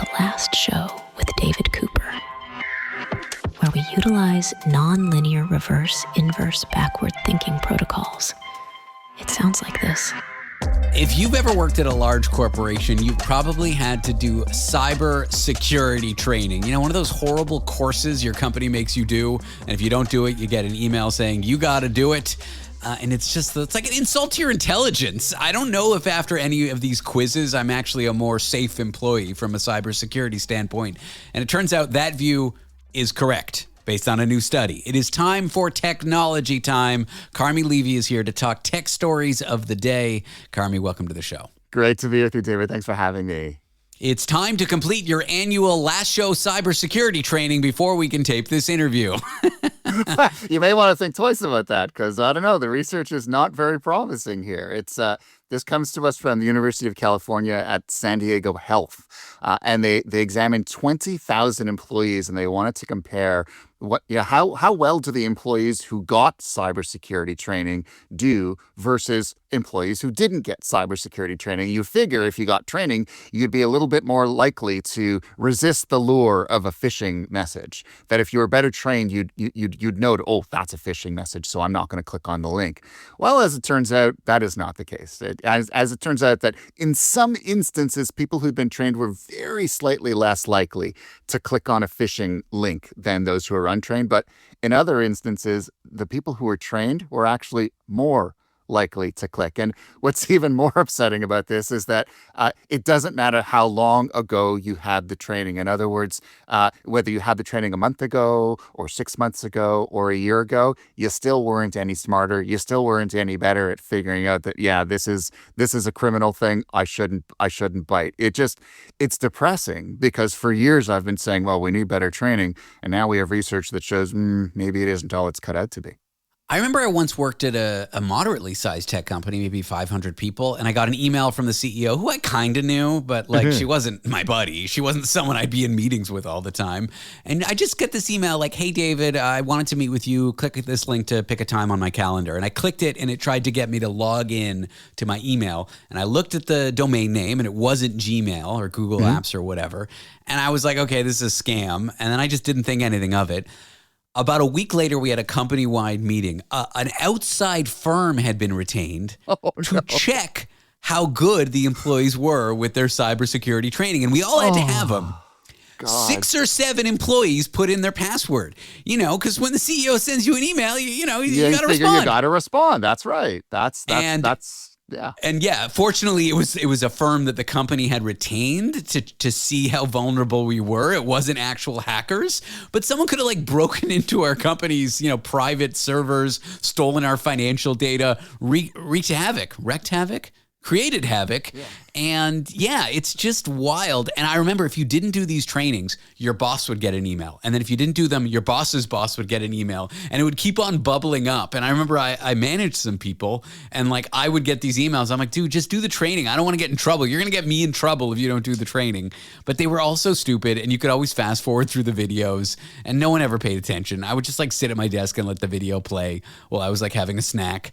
The Last Show with David Cooper, where we utilize non-linear reverse, inverse, backward thinking protocols. It sounds like this. If you've ever worked at a large corporation, you've probably had to do cyber security training. You know, one of those horrible courses your company makes you do. And if you don't do it, you get an email saying you got to do it. And it's like an insult to your intelligence. I don't know if after any of these quizzes, I'm actually a more safe employee from a cybersecurity standpoint. And it turns out that view is correct based on a new study. It is time for technology time. Carmi Levy is here to talk tech stories of the day. Carmi, welcome to the show. Great to be with you, David. Thanks for having me. It's time to complete your annual Last Show cybersecurity training before we can tape this interview. You may want to think twice about that because, I don't know, the research is not very promising here. This comes to us from the University of California at San Diego Health, and they examined 20,000 employees, and they wanted to compare how well do the employees who got cybersecurity training do versus employees who didn't get cybersecurity training. You figure if you got training, you'd be a little bit more likely to resist the lure of a phishing message. That if you were better trained, you'd know, oh, that's a phishing message, so I'm not going to click on the link. Well, as it turns out, that is not the case. As it turns out that in some instances, people who'd been trained were very slightly less likely to click on a phishing link than those who are untrained. But in other instances, the people who were trained were actually more likely to click. And what's even more upsetting about this is that it doesn't matter how long ago you had the training. In other words, whether you had the training a month ago or 6 months ago or a year ago, you still weren't any smarter. You still weren't any better at figuring out that, yeah, this is a criminal thing. I shouldn't bite. It's depressing because for years I've been saying, well, we need better training. And now we have research that shows maybe it isn't all it's cut out to be. I remember I once worked at a moderately sized tech company, maybe 500 people, and I got an email from the CEO who I kind of knew, but she wasn't my buddy. She wasn't someone I'd be in meetings with all the time. And I just get this email like, hey, David, I wanted to meet with you. Click this link to pick a time on my calendar. And I clicked it and it tried to get me to log in to my email. And I looked at the domain name and it wasn't Gmail or Google Apps or whatever. And I was like, okay, this is a scam. And then I just didn't think anything of it. About a week later, we had a company-wide meeting. An outside firm had been retained to check how good the employees were with their cybersecurity training. And we all had to have them. God. 6 or 7 employees put in their password, because when the CEO sends you an email, you got to respond. You got to respond. That's right. Yeah. And yeah, fortunately, it was a firm that the company had retained to see how vulnerable we were. It wasn't actual hackers, but someone could have broken into our company's, private servers, stolen our financial data, wreaked havoc, created havoc. Yeah. And yeah, it's just wild. And I remember if you didn't do these trainings, your boss would get an email. And then if you didn't do them, your boss's boss would get an email. And it would keep on bubbling up. And I remember I managed some people and I would get these emails. I'm like, dude, just do the training. I don't want to get in trouble. You're going to get me in trouble if you don't do the training. But they were all so stupid. And you could always fast forward through the videos. And no one ever paid attention. I would just sit at my desk and let the video play while I was having a snack.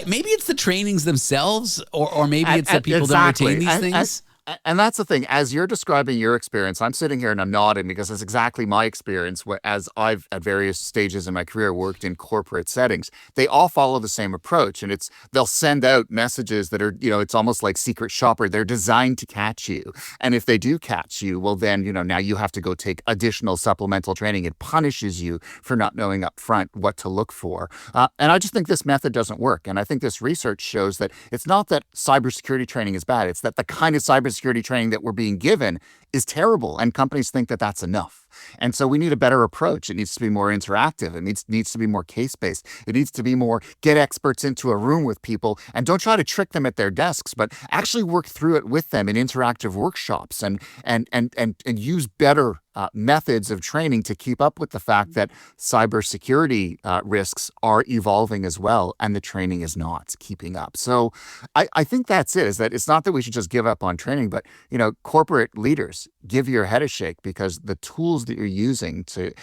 Maybe it's the trainings themselves, or maybe it's the people exactly. that retain these things. And that's the thing. As you're describing your experience, I'm sitting here and I'm nodding because it's exactly my experience as I've, at various stages in my career, worked in corporate settings. They all follow the same approach. And they'll send out messages that are, it's almost like secret shopper. They're designed to catch you. And if they do catch you, well, then, now you have to go take additional supplemental training. It punishes you for not knowing up front what to look for. And I just think this method doesn't work. And I think this research shows that it's not that cybersecurity training is bad. It's that the kind of cybersecurity training that we're being given is terrible, and companies think that that's enough. And so we need a better approach. It needs to be more interactive. It needs to be more case-based. It needs to be more get experts into a room with people and don't try to trick them at their desks, but actually work through it with them in interactive workshops and use better methods of training to keep up with the fact that cybersecurity risks are evolving as well, and the training is not keeping up. So I think that's it, is that it's not that we should just give up on training, but, corporate leaders, give your head a shake because the tools that you're using to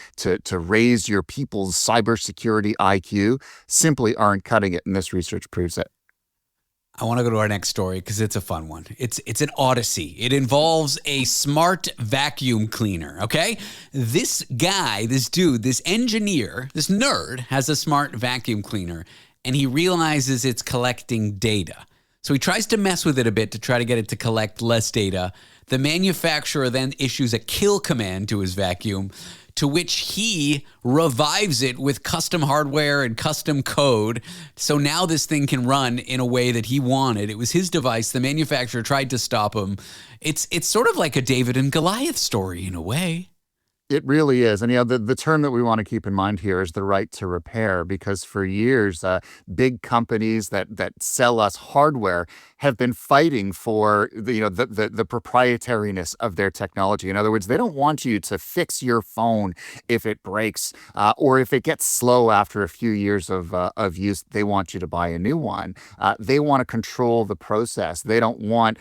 raise your people's cybersecurity IQ simply aren't cutting it, and this research proves it. I want to go to our next story because it's a fun one. It's an odyssey. It involves a smart vacuum cleaner, okay? This guy, this dude, this engineer, this nerd has a smart vacuum cleaner, and he realizes it's collecting data. So he tries to mess with it a bit to try to get it to collect less data. The manufacturer then issues a kill command to his vacuum, to which he revives it with custom hardware and custom code. So now this thing can run in a way that he wanted. It was his device. The manufacturer tried to stop him. It's sort of like a David and Goliath story in a way. It really is. And, the term that we want to keep in mind here is the right to repair, because for years, big companies that sell us hardware have been fighting for the proprietariness of their technology. In other words, they don't want you to fix your phone if it breaks or if it gets slow after a few years of use. They want you to buy a new one. They want to control the process. They don't want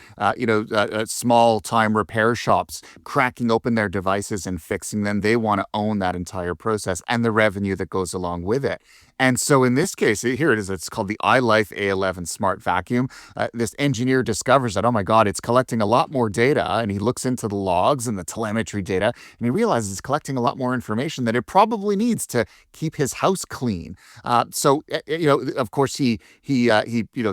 small time repair shops cracking open their devices and fixing them. They want to own that entire process and the revenue that goes along with it. And so in this case, here it is. It's called the iLife A11 Smart Vacuum. This engineer discovers that, oh my God, it's collecting a lot more data. And he looks into the logs and the telemetry data, and he realizes it's collecting a lot more information that it probably needs to keep his house clean. So of course, he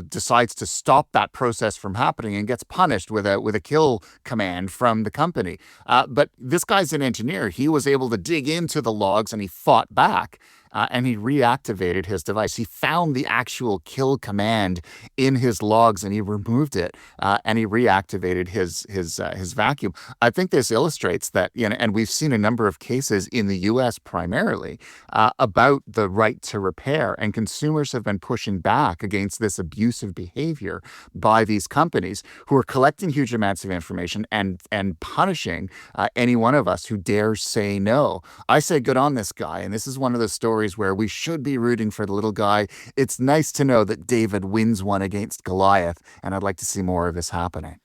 decides to stop that process from happening and gets punished with a kill command from the company. But this guy's an engineer. He was able to dig into the logs and he fought back. And he reactivated his device. He found the actual kill command in his logs, and he removed it, and he reactivated his vacuum. I think this illustrates that, and we've seen a number of cases in the U.S. primarily about the right to repair, and consumers have been pushing back against this abusive behavior by these companies who are collecting huge amounts of information and punishing any one of us who dares say no. I say good on this guy, and this is one of the stories where we should be rooting for the little guy. It's nice to know that David wins one against Goliath, and I'd like to see more of this happening.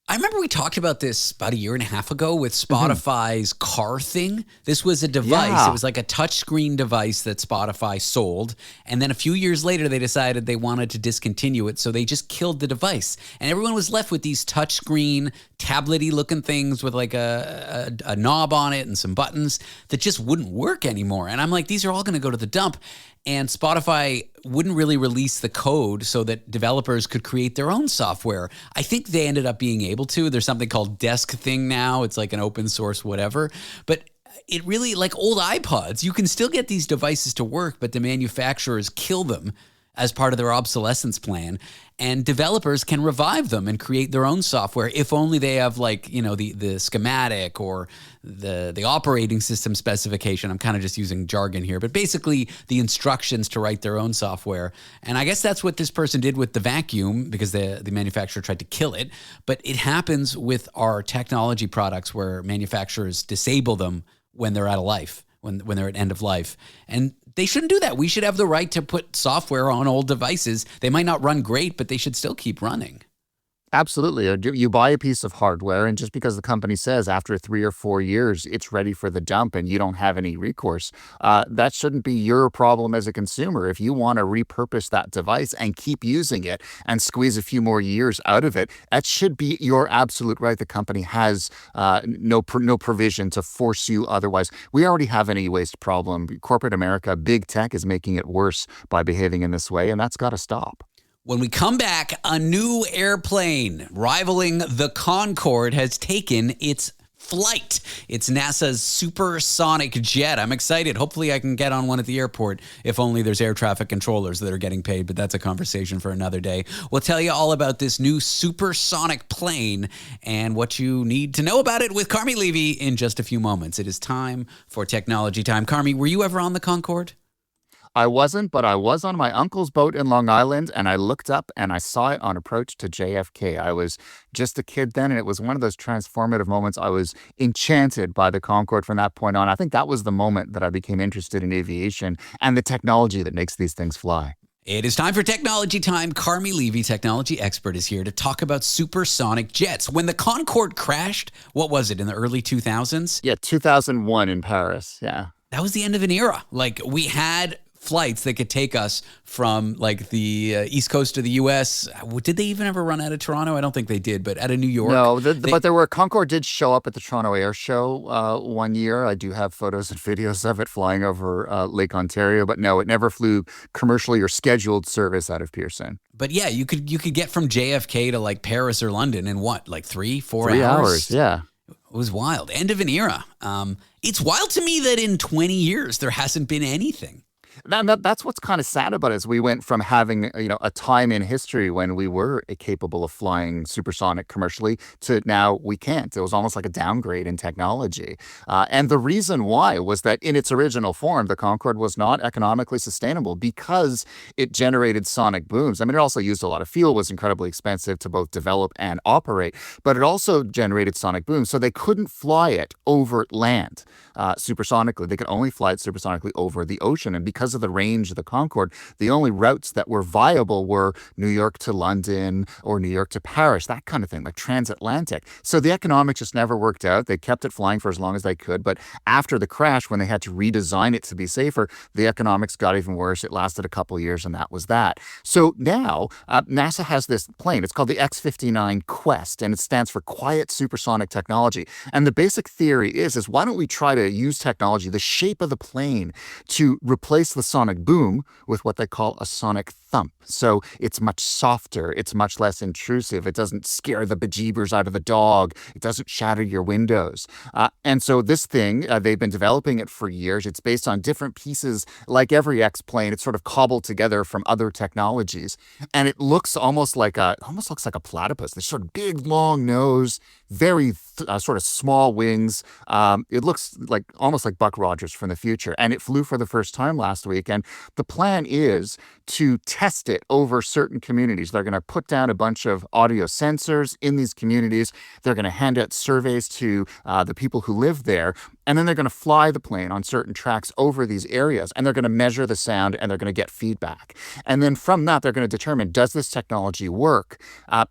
I remember we talked about this about a year and a half ago with Spotify's car thing. This was a device. Yeah. It was like a touchscreen device that Spotify sold. And then a few years later, they decided they wanted to discontinue it. So they just killed the device. And everyone was left with these touchscreen, tablet-y looking things with like a knob on it and some buttons that just wouldn't work anymore. And I'm like, these are all going to go to the dump. And Spotify wouldn't really release the code so that developers could create their own software. I think they ended up being able to. There's something called Desk Thing now. It's like an open source whatever. But it really, like old iPods, you can still get these devices to work, but the manufacturers kill them as part of their obsolescence plan. And developers can revive them and create their own software if only they have the schematic or the operating system specification. I'm kind of just using jargon here, but basically the instructions to write their own software. And I guess that's what this person did with the vacuum, because the manufacturer tried to kill it. But it happens with our technology products where manufacturers disable them when they're out of life, when they're at end of life. And they shouldn't do that. We should have the right to put software on old devices. They might not run great, but they should still keep running. Absolutely. You buy a piece of hardware, and just because the company says after 3 or 4 years it's ready for the dump and you don't have any recourse, that shouldn't be your problem as a consumer. If you want to repurpose that device and keep using it and squeeze a few more years out of it, that should be your absolute right. The company has no provision to force you otherwise. We already have an e-waste problem. Corporate America, big tech is making it worse by behaving in this way, and that's got to stop. When we come back, a new airplane rivaling the Concorde has taken its flight. It's NASA's Supersonic jet. I'm excited. Hopefully I can get on one at the airport, if only there's air traffic controllers that are getting paid, but that's a conversation for another day. We'll tell you all about this new supersonic plane and what you need to know about it with Carmi Levy in just a few moments. It is time for Technology Time. Carmi, were you ever on the Concorde? I wasn't, but I was on my uncle's boat in Long Island, and I looked up and I saw it on approach to JFK. I was just a kid then, and it was one of those transformative moments. I was enchanted by the Concorde from that point on. I think that was the moment that I became interested in aviation and the technology that makes these things fly. It is time for Technology Time. Carmi Levy, technology expert, is here to talk about supersonic jets. When the Concorde crashed, what was it, in the early 2000s? Yeah, 2001 in Paris, yeah. That was the end of an era. Like, we had flights that could take us from like the East Coast of the U.S. Did they even ever run out of Toronto? I don't think they did, but out of New York. No, but there were Concorde did show up at the Toronto Air Show one year. I do have photos and videos of it flying over Lake Ontario, but no, it never flew commercially or scheduled service out of Pearson. But yeah, you could get from JFK to like Paris or London in what, like 3-4 3 hours? hours, yeah. It was wild. End of an era. It's wild to me that in 20 years there hasn't been anything. That's what's kind of sad about it is we went from having a time in history when we were capable of flying supersonic commercially to now we can't. It was almost like a downgrade in technology. And the reason why was that in its original form, the Concorde was not economically sustainable because it generated sonic booms. I mean, it also used a lot of fuel, was incredibly expensive to both develop and operate, but it also generated sonic booms. So they couldn't fly it over land supersonically. They could only fly it supersonically over the ocean. And because of the range of the Concorde, the only routes that were viable were New York to London or New York to Paris, that kind of thing, like transatlantic. So the economics just never worked out. They kept it flying for as long as they could. But after the crash, when they had to redesign it to be safer, the economics got even worse. It lasted a couple of years, and that was that. So now NASA has this plane. It's called the X-59 Quest, and it stands for Quiet Supersonic Technology. And the basic theory is why don't we try to use technology, the shape of the plane, to replace the sonic boom with what they call a sonic thump. So it's much softer. It's much less intrusive. It doesn't scare the bejeebers out of the dog. It doesn't shatter your windows. And so this thing, they've been developing it for years. It's based on different pieces. Like every X-plane, it's sort of cobbled together from other technologies. And it looks almost looks like a platypus. This sort of big, long nose, very sort of small wings. It looks like almost like Buck Rogers from the future. And it flew for the first time last week. And the plan is to test it over certain communities. They're going to put down a bunch of audio sensors in these communities. They're going to hand out surveys to the people who live there. And then they're going to fly the plane on certain tracks over these areas. And they're going to measure the sound and they're going to get feedback. And then from that, they're going to determine, does this technology work?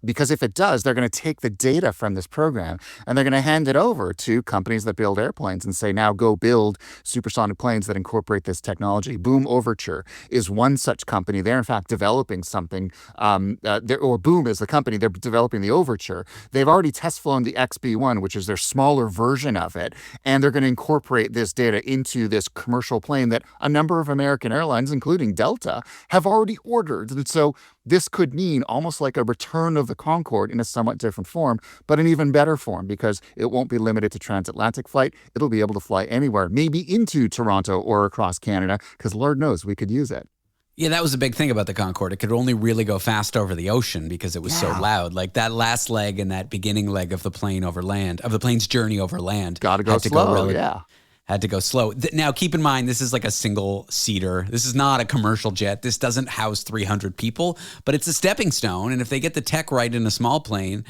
Because if it does, they're going to take the data from this program and they're going to hand it over to companies that build airplanes and say, now go build supersonic planes that incorporate this technology. Boom Overture is one such company. They're in fact developing something, or Boom is the company. They're developing the Overture. They've already test flown the XB-1, which is their smaller version of it. And they're going to incorporate this data into this commercial plane that a number of American airlines, including Delta, have already ordered. And so this could mean almost like a return of the Concorde in a somewhat different form, but an even better form because it won't be limited to transatlantic flight. It'll be able to fly anywhere, maybe into Toronto or across Canada, because Lord knows we could use it. Yeah, that was a big thing about the Concorde. It could only really go fast over the ocean because it was so loud. Like that last leg and that beginning leg of the plane over land, of the plane's journey over land. Got to go slow, yeah. Had to go slow. Now, keep in mind, this is like a single-seater. This is not a commercial jet. This doesn't house 300 people, but it's a stepping stone. And if they get the tech right in a small plane,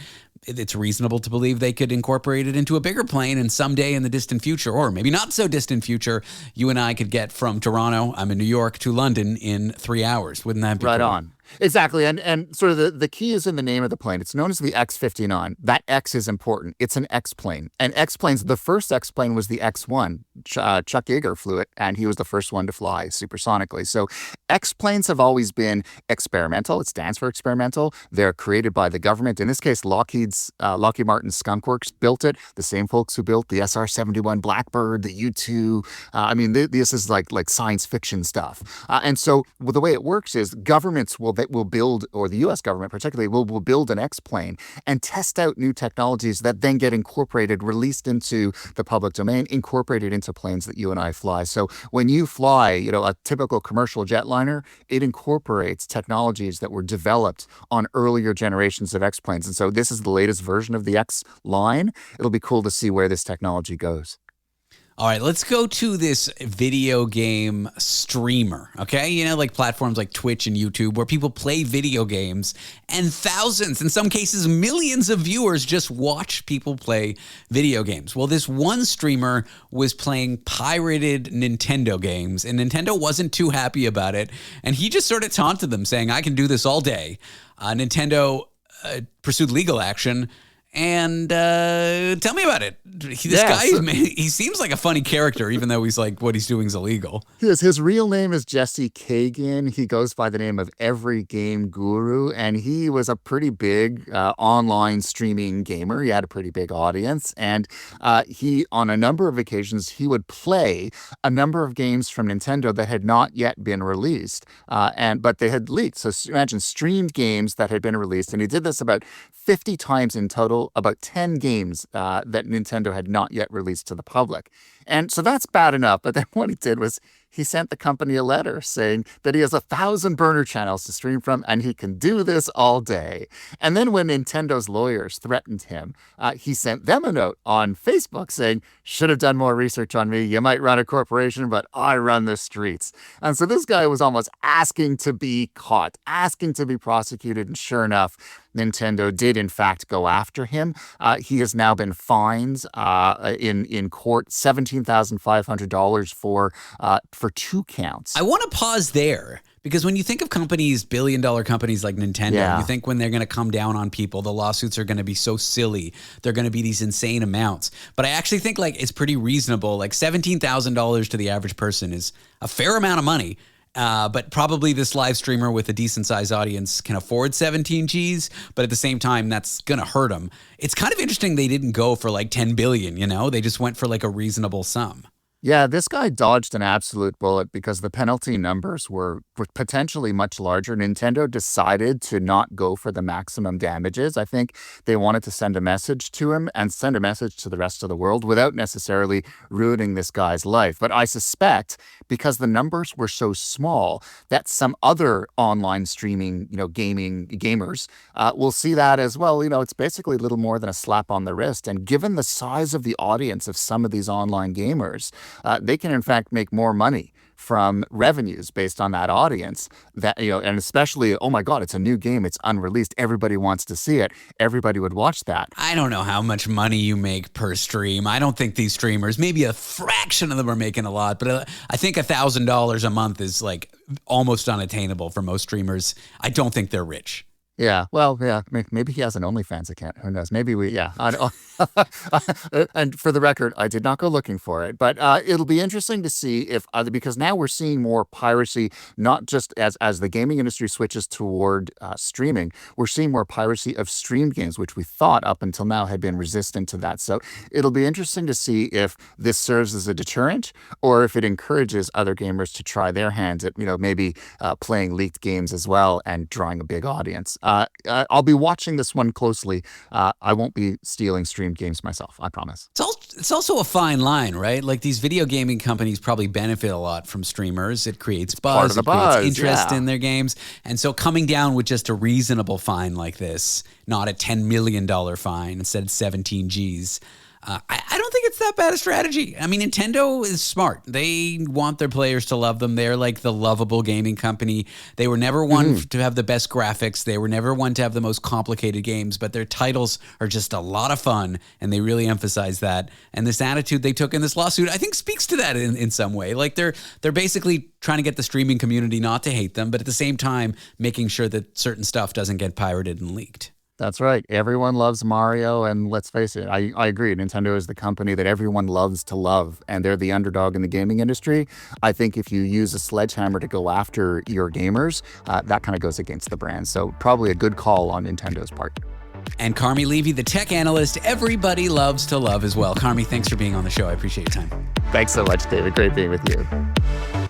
it's reasonable to believe they could incorporate it into a bigger plane. And someday in the distant future, or maybe not so distant future, you and I could get from Toronto, I'm in New York, to London in 3 hours. Wouldn't that be right cool? On. Exactly. And sort of the key is in the name of the plane. It's known as the X-59. That X is important. It's an X-plane. And X-planes, the first X-plane was the X-1. Chuck Yeager flew it, and he was the first one to fly supersonically. So X-planes have always been experimental. It stands for experimental. They're created by the government. In this case, Lockheed Martin's Skunk Works built it. The same folks who built the SR-71 Blackbird, the U-2. This is like science fiction stuff. And so the way it works is governments will build, or the U.S. government particularly, will build an X-plane and test out new technologies that then get incorporated, released into the public domain, incorporated into planes that you and I fly. So when you fly, a typical commercial jetliner, it incorporates technologies that were developed on earlier generations of X-planes. And so this is the latest version of the X line. It'll be cool to see where this technology goes. All right, let's go to this video game streamer, okay? Like platforms like Twitch and YouTube where people play video games and thousands, in some cases millions of viewers just watch people play video games. Well, this one streamer was playing pirated Nintendo games and Nintendo wasn't too happy about it. And he just sort of taunted them saying, I can do this all day. Nintendo pursued legal action. And tell me about it. He seems like a funny character, even though he's like, what he's doing is illegal. His real name is Jesse Kagan. He goes by the name of Every Game Guru, and he was a pretty big online streaming gamer. He had a pretty big audience, and he, on a number of occasions, he would play a number of games from Nintendo that had not yet been released, but they had leaked. So imagine streamed games that had been released, and he did this about 50 times in total, about 10 games that Nintendo had not yet released to the public. And so that's bad enough. But then what he did was he sent the company a letter saying that he has 1,000 burner channels to stream from and he can do this all day. And then when Nintendo's lawyers threatened him, he sent them a note on Facebook saying, should have done more research on me. You might run a corporation, but I run the streets. And so this guy was almost asking to be caught, asking to be prosecuted. And sure enough, Nintendo did, in fact, go after him. He has now been fined in court $17,500 for 2 counts. I want to pause there because when you think of companies, billion-dollar companies like Nintendo, you think when they're going to come down on people, the lawsuits are going to be so silly. They're going to be these insane amounts. But I actually think like it's pretty reasonable. Like $17,000 to the average person is a fair amount of money. But probably this live streamer with a decent sized audience can afford 17 G's, but at the same time, that's going to hurt them. It's kind of interesting they didn't go for like 10 billion, you know? They just went for like a reasonable sum. Yeah, this guy dodged an absolute bullet because the penalty numbers were potentially much larger. Nintendo decided to not go for the maximum damages. I think they wanted to send a message to him and send a message to the rest of the world without necessarily ruining this guy's life. But I suspect because the numbers were so small that some other online streaming, gamers will see that as well. It's basically a little more than a slap on the wrist. And given the size of the audience of some of these online gamers, they can in fact make more money from revenues based on that audience and especially, oh my God, it's a new game. It's unreleased. Everybody wants to see it. Everybody would watch that. I don't know how much money you make per stream. I don't think these streamers, maybe a fraction of them are making a lot, but I think $1,000 a month is like almost unattainable for most streamers. I don't think they're rich. Yeah, well, yeah, maybe he has an OnlyFans account. Who knows? Maybe and for the record, I did not go looking for it, but it'll be interesting to see if because now we're seeing more piracy, not just as the gaming industry switches toward streaming, we're seeing more piracy of streamed games, which we thought up until now had been resistant to that. So it'll be interesting to see if this serves as a deterrent or if it encourages other gamers to try their hands at, maybe playing leaked games as well and drawing a big audience. I'll be watching this one closely. I won't be stealing streamed games myself, I promise. It's also a fine line, right? Like these video gaming companies probably benefit a lot from streamers. It creates buzz, creates interest in their games. And so coming down with just a reasonable fine like this, not a $10 million fine instead of 17 G's, I don't think it's that bad a strategy. I mean, Nintendo is smart. They want their players to love them. They're like the lovable gaming company. They were never one to have the best graphics. They were never one to have the most complicated games, but their titles are just a lot of fun, and they really emphasize that. And this attitude they took in this lawsuit, I think, speaks to that in some way. Like they're basically trying to get the streaming community not to hate them, but at the same time, making sure that certain stuff doesn't get pirated and leaked. That's right. Everyone loves Mario, and let's face it, I agree. Nintendo is the company that everyone loves to love, and they're the underdog in the gaming industry. I think if you use a sledgehammer to go after your gamers, that kind of goes against the brand. So probably a good call on Nintendo's part. And Carmi Levy, the tech analyst, everybody loves to love as well. Carmi, thanks for being on the show. I appreciate your time. Thanks so much, David. Great being with you.